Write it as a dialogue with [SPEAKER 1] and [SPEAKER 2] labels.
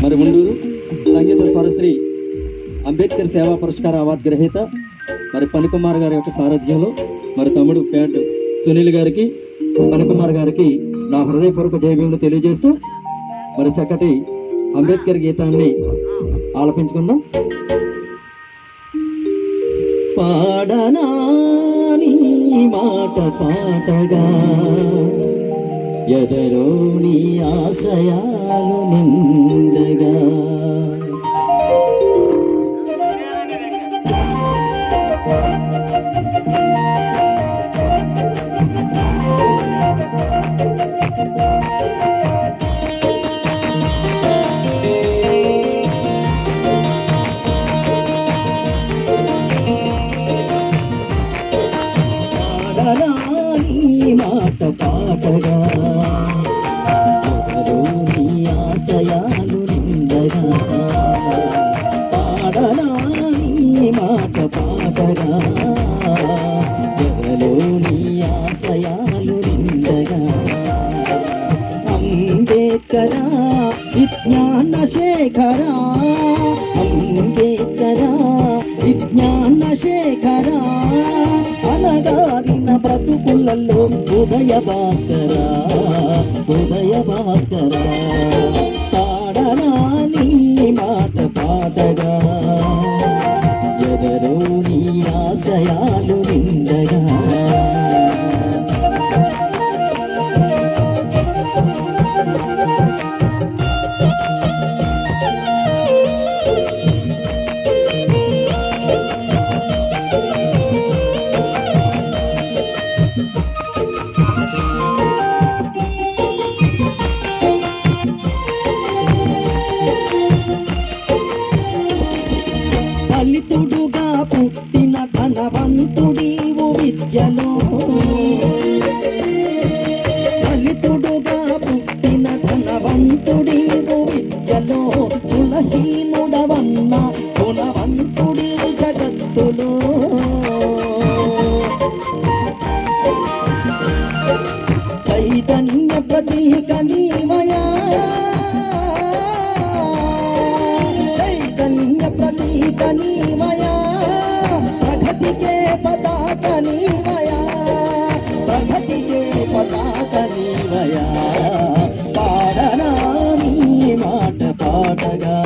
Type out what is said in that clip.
[SPEAKER 1] మరి ఉండూరు సంగీత స్వరశ్రీ అంబేద్కర్ సేవా పురస్కార అవార్డు గ్రహీత మరి పనికుమార్ గారి యొక్క సారథ్యంలో మరి తమ్ముడు పేట సునీల్ గారికి పనికుమార్ గారికి నా హృదయపూర్వక జయభీములు తెలియజేస్తూ మరి చక్కటి అంబేద్కర్ గీతాన్ని ఆలపించుకుందాం. పాడనా నీ మాట పాటగా ఎదరోని ఆశయాలు నిండగా మాట పాటగా ఎవరోని ఆశయాలు నిండగా పాడనా నీ మాట పాటగా ఎవరోని ఆశయాలు నిండగా అంబేద్కరా విజ్ఞాన శేఖరా అంబేద్కరా విజ్ఞాన శేఖరా అనగారిన బ్రతుకులలో ఉదయ భాస్కరా ఉదయ భాస్కరా పాడనా నీ మాట పాటగా ఎవరో నీ ఆశయాలు నిండగా దళితుడుగా పుట్టిన ధనవంతుడీవు విద్యలో దళితుడుగా పుట్టిన ధనవంతుడీవు విద్యలో కులహీనుడవన్న గుణవంతుడి జగత్తులో చైతన్య ప్రతీక నీవయా ప్రతీక నీవయా ప్రగతికే పతాక నీవయా ప్రగతికే పతాక నీవయా పాడనా నీ మాట పాటగా